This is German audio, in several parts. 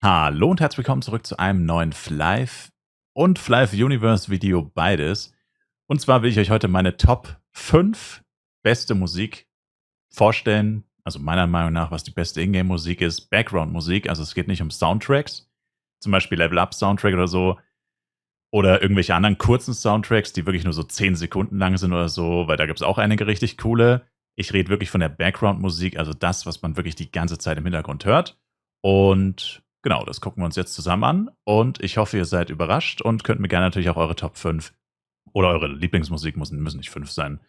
Hallo und herzlich willkommen zurück zu einem neuen Flive und Flive Universe Video, beides. Und zwar will ich euch heute meine Top 5 beste Musik vorstellen. Also meiner Meinung nach, was die beste Ingame-Musik ist. Background-Musik, also es geht nicht um Soundtracks. Zum Beispiel Level-Up-Soundtrack oder so. Oder irgendwelche anderen kurzen Soundtracks, die wirklich nur so 10 Sekunden lang sind oder so, weil da gibt es auch einige richtig coole. Ich rede wirklich von der Background-Musik, also das, was man wirklich die ganze Zeit im Hintergrund hört. Und genau, das gucken wir uns jetzt zusammen an. Und ich hoffe, ihr seid überrascht und könnt mir gerne natürlich auch eure Top 5 oder eure Lieblingsmusik, müssen nicht 5 sein,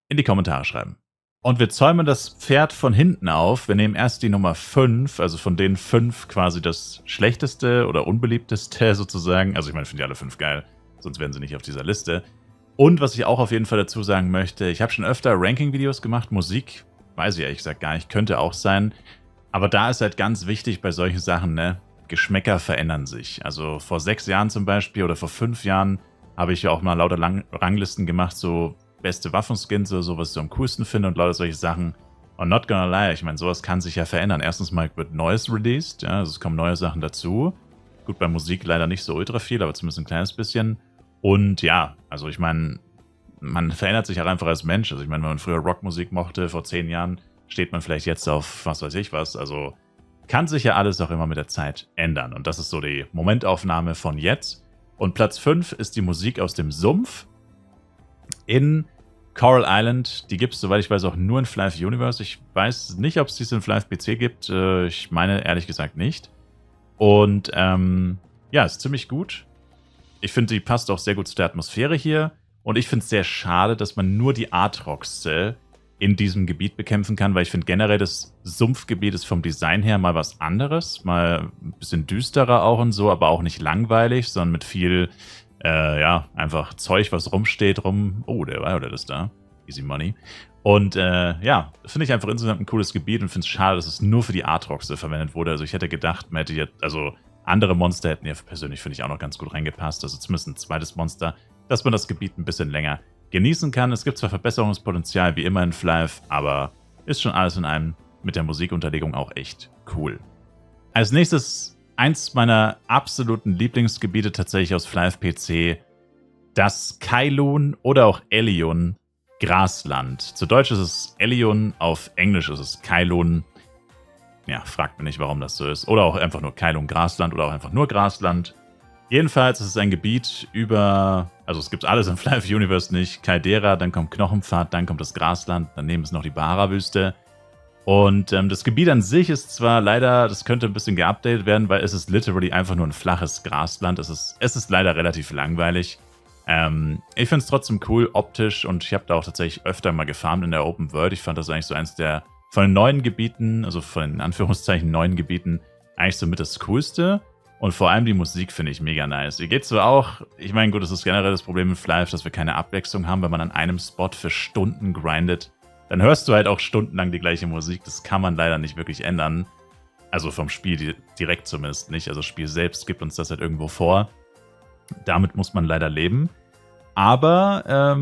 in die Kommentare schreiben. Und wir zäumen das Pferd von hinten auf. Wir nehmen erst die Nummer 5, also von den 5 quasi das schlechteste oder unbeliebteste sozusagen. Also ich meine, ich finde die alle 5 geil, sonst wären sie nicht auf dieser Liste. Und was ich auch auf jeden Fall dazu sagen möchte, ich habe schon öfter Ranking-Videos gemacht. Musik, weiß ich ehrlich gesagt gar nicht, könnte auch sein. Aber da ist halt ganz wichtig bei solchen Sachen, ne? Geschmäcker verändern sich. Also vor 6 Jahren zum Beispiel oder vor 5 Jahren habe ich ja auch mal lauter Ranglisten gemacht, so beste Waffenskins oder so, was ich so am coolsten finde und lauter solche Sachen. Und not gonna lie, ich meine, sowas kann sich ja verändern. Erstens mal wird Neues released, ja, also es kommen neue Sachen dazu. Gut, bei Musik leider nicht so ultra viel, aber zumindest ein kleines bisschen. Und ja, also ich meine, man verändert sich auch einfach als Mensch. Also ich meine, wenn man früher Rockmusik mochte, vor 10 Jahren, steht man vielleicht jetzt auf was weiß ich was. Also kann sich ja alles auch immer mit der Zeit ändern. Und das ist so die Momentaufnahme von jetzt. Und Platz 5 ist die Musik aus dem Sumpf in Coral Island. Die gibt es, soweit ich weiß, auch nur in Flive Universe. Ich weiß nicht, ob es dies in Flive PC gibt. Ich meine ehrlich gesagt nicht. Und ja, ist ziemlich gut. Ich finde, die passt auch sehr gut zu der Atmosphäre hier. Und ich finde es sehr schade, dass man nur die Aatroxe in diesem Gebiet bekämpfen kann, weil ich finde generell, das Sumpfgebiet ist vom Design her mal was anderes. Mal ein bisschen düsterer auch und so, aber auch nicht langweilig, sondern mit viel, ja, einfach Zeug, was rumsteht, Oh, der war oder das da. Easy Money. Und ja, finde ich einfach insgesamt ein cooles Gebiet und finde es schade, dass es nur für die Aatroxe verwendet wurde. Also ich hätte gedacht, man hätte jetzt, also andere Monster hätten ja persönlich, finde ich, auch noch ganz gut reingepasst. Also zumindest ein zweites Monster, dass man das Gebiet ein bisschen länger genießen kann. Es gibt zwar Verbesserungspotenzial, wie immer in Flive, aber ist schon alles in einem mit der Musikunterlegung auch echt cool. Als nächstes eins meiner absoluten Lieblingsgebiete tatsächlich aus Flive PC, das Kailun oder auch Elion Grasland. Zu Deutsch ist es Elion, auf Englisch ist es Kailun. Ja, fragt mich nicht, warum das so ist. Oder auch einfach nur Kailun Grasland oder auch einfach nur Grasland. Jedenfalls ist es ein Gebiet über, also es gibt alles im Flive Universe nicht. Caldera, dann kommt Knochenpfad, dann kommt das Grasland, daneben ist noch die Bahara-Wüste. Und das Gebiet an sich ist zwar leider, das könnte ein bisschen geupdatet werden, weil es ist literally einfach nur ein flaches Grasland. Es ist leider relativ langweilig. Ich finde es trotzdem cool, optisch, und ich habe da auch tatsächlich öfter mal gefarmt in der Open World. Ich fand das eigentlich so eins der, von den neuen Gebieten, also von den in Anführungszeichen neuen Gebieten, eigentlich so mit das Coolste. Und vor allem die Musik finde ich mega nice. Ihr geht zwar auch, ich meine, gut, das ist generell das Problem mit Flive, dass wir keine Abwechslung haben, wenn man an einem Spot für Stunden grindet. Dann hörst du halt auch stundenlang die gleiche Musik. Das kann man leider nicht wirklich ändern. Also vom Spiel direkt zumindest nicht. Also das Spiel selbst gibt uns das halt irgendwo vor. Damit muss man leider leben. Aber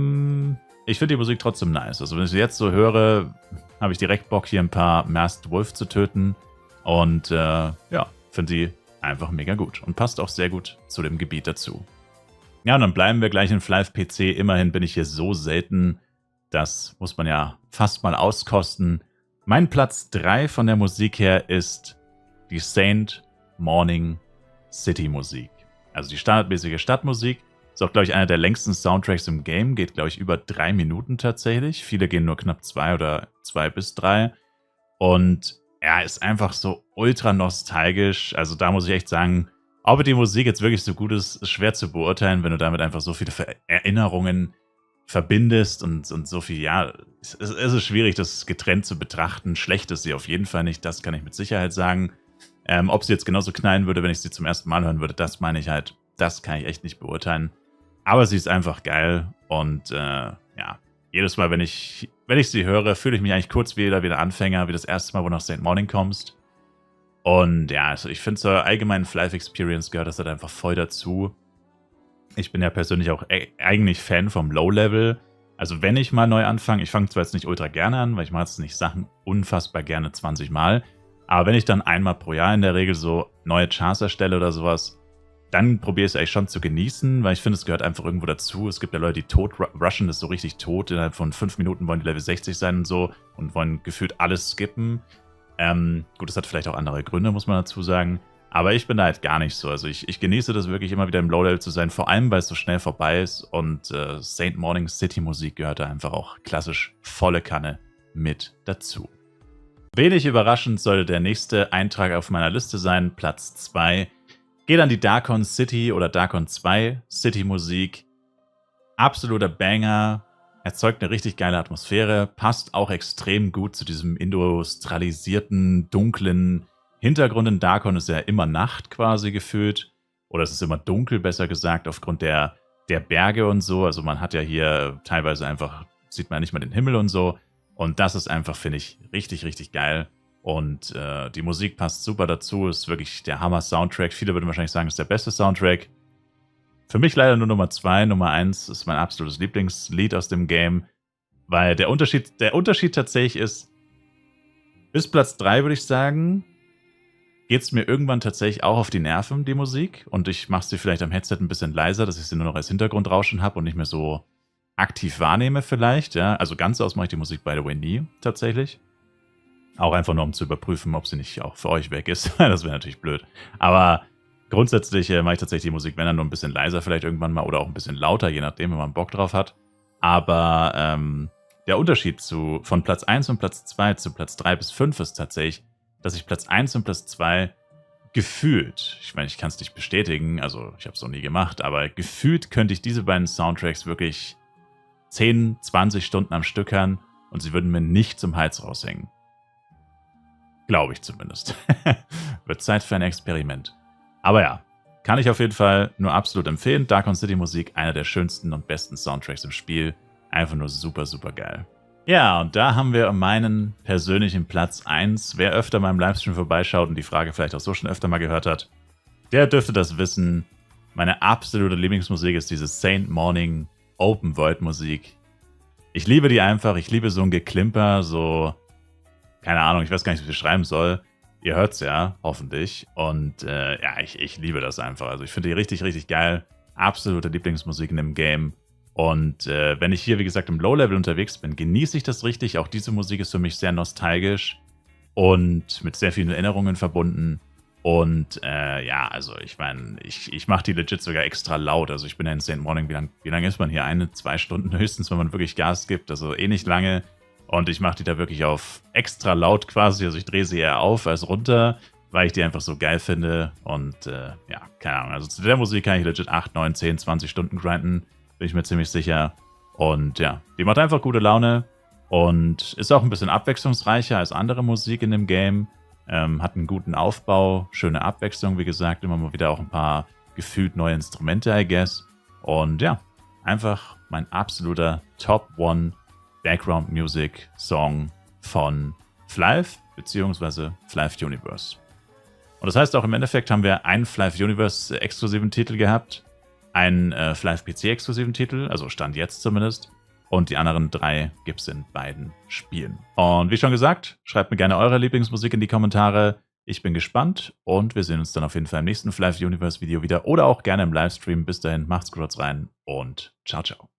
ich finde die Musik trotzdem nice. Also wenn ich sie jetzt so höre, habe ich direkt Bock, hier ein paar Masked Wolf zu töten. Und ja, finde die einfach mega gut und passt auch sehr gut zu dem Gebiet dazu. Ja, und dann bleiben wir gleich in Flive PC. Immerhin bin ich hier so selten, das muss man ja fast mal auskosten. Mein Platz 3 von der Musik her ist die Saint Morning City Musik. Also die standardmäßige Stadtmusik. Ist auch, glaube ich, einer der längsten Soundtracks im Game. Geht, glaube ich, über 3 Minuten tatsächlich. Viele gehen nur knapp 2 oder 2 bis 3. Und ja, ist einfach so ultra nostalgisch. Also da muss ich echt sagen, ob die Musik jetzt wirklich so gut ist, ist schwer zu beurteilen, wenn du damit einfach so viele Erinnerungen verbindest und so viel, ja, es ist schwierig, das getrennt zu betrachten. Schlecht ist sie auf jeden Fall nicht, das kann ich mit Sicherheit sagen. Ob sie jetzt genauso knallen würde, wenn ich sie zum ersten Mal hören würde, das meine ich halt, das kann ich echt nicht beurteilen. Aber sie ist einfach geil und ja, jedes Mal, wenn ich sie höre, fühle ich mich eigentlich kurz wieder wie der Anfänger, wie das erste Mal, wo du nach St. Morning kommst. Und ja, also ich finde zur allgemeinen Flive Experience gehört das halt einfach voll dazu. Ich bin ja persönlich auch eigentlich Fan vom Low-Level. Also wenn ich mal neu anfange, ich fange zwar jetzt nicht ultra gerne an, weil ich mache jetzt nicht Sachen unfassbar gerne 20 Mal, Aber wenn ich dann einmal pro Jahr in der Regel so neue Charts erstelle oder sowas, dann probiere ich es eigentlich schon zu genießen, weil ich finde, es gehört einfach irgendwo dazu. Es gibt ja Leute, die tot rushen, das so richtig tot. Innerhalb von 5 Minuten wollen die Level 60 sein und so und wollen gefühlt alles skippen. Gut, das hat vielleicht auch andere Gründe, muss man dazu sagen. Aber ich bin da halt gar nicht so. Also ich genieße das wirklich immer wieder im Low-Level zu sein, vor allem, weil es so schnell vorbei ist. Und St. Morning City Musik gehört da einfach auch klassisch volle Kanne mit dazu. Wenig überraschend sollte der nächste Eintrag auf meiner Liste sein, Platz 2. Geht an die Darkon City oder Darkon 2 City Musik. Absoluter Banger. Erzeugt eine richtig geile Atmosphäre. Passt auch extrem gut zu diesem industrialisierten, dunklen Hintergrund. In Darkon ist ja immer Nacht quasi gefühlt. Oder es ist immer dunkel, besser gesagt, aufgrund der Berge und so. Also man hat ja hier teilweise einfach, sieht man nicht mal den Himmel und so. Und das ist einfach, finde ich, richtig, richtig geil. Und die Musik passt super dazu. Ist wirklich der Hammer-Soundtrack. Viele würden wahrscheinlich sagen, es ist der beste Soundtrack. Für mich leider nur Nummer 2. Nummer 1 ist mein absolutes Lieblingslied aus dem Game. Weil der Unterschied tatsächlich ist, bis Platz 3 würde ich sagen, geht es mir irgendwann tatsächlich auch auf die Nerven, die Musik. Und ich mache sie vielleicht am Headset ein bisschen leiser, dass ich sie nur noch als Hintergrundrauschen habe und nicht mehr so aktiv wahrnehme vielleicht. Ja. Also ganz aus mache ich die Musik, by the way, nie tatsächlich. Auch einfach nur, um zu überprüfen, ob sie nicht auch für euch weg ist. Das wäre natürlich blöd. Aber grundsätzlich mache ich tatsächlich die Musik, wenn dann nur ein bisschen leiser vielleicht irgendwann mal oder auch ein bisschen lauter, je nachdem, wenn man Bock drauf hat. Aber der Unterschied von Platz 1 und Platz 2 zu Platz 3 bis 5 ist tatsächlich, dass ich Platz 1 und Platz 2 gefühlt, ich meine, ich kann es nicht bestätigen, also ich habe es noch nie gemacht, aber gefühlt könnte ich diese beiden Soundtracks wirklich 10, 20 Stunden am Stück hören und sie würden mir nicht zum Hals raushängen. Glaube ich zumindest. Wird Zeit für ein Experiment. Aber ja, kann ich auf jeden Fall nur absolut empfehlen. Darkon City Musik, einer der schönsten und besten Soundtracks im Spiel. Einfach nur super, super geil. Ja, und da haben wir meinen persönlichen Platz 1. Wer öfter meinem Livestream vorbeischaut und die Frage vielleicht auch so schon öfter mal gehört hat, der dürfte das wissen. Meine absolute Lieblingsmusik ist diese St. Morning Open World Musik. Ich liebe die einfach. Ich liebe so ein Geklimper, so, keine Ahnung, ich weiß gar nicht, wie ich es schreiben soll. Ihr hört es ja, hoffentlich. Und ja, ich liebe das einfach. Also ich finde die richtig, richtig geil. Absolute Lieblingsmusik in dem Game. Und wenn ich hier, wie gesagt, im Low-Level unterwegs bin, genieße ich das richtig. Auch diese Musik ist für mich sehr nostalgisch und mit sehr vielen Erinnerungen verbunden. Und ja, also ich meine, ich mache die legit sogar extra laut. Also ich bin ja in St. Morning, wie lang ist man hier? 1, 2 Stunden höchstens, wenn man wirklich Gas gibt. Also eh nicht lange. Und ich mache die da wirklich auf extra laut quasi. Also ich drehe sie eher auf als runter, weil ich die einfach so geil finde. Und ja, keine Ahnung. Also zu der Musik kann ich legit 8, 9, 10, 20 Stunden grinden. Bin ich mir ziemlich sicher. Und ja, die macht einfach gute Laune. Und ist auch ein bisschen abwechslungsreicher als andere Musik in dem Game. Hat einen guten Aufbau, schöne Abwechslung, wie gesagt. Immer mal wieder auch ein paar gefühlt neue Instrumente, I guess. Und ja, einfach mein absoluter Top 1 Background Music Song von Flive bzw. Flive Universe. Und das heißt auch im Endeffekt haben wir einen Flive Universe exklusiven Titel gehabt, einen Flive PC exklusiven Titel, also Stand jetzt zumindest, und die anderen 3 gibt es in beiden Spielen. Und wie schon gesagt, schreibt mir gerne eure Lieblingsmusik in die Kommentare. Ich bin gespannt und wir sehen uns dann auf jeden Fall im nächsten Flive Universe Video wieder oder auch gerne im Livestream. Bis dahin, macht's gut rein und ciao, ciao.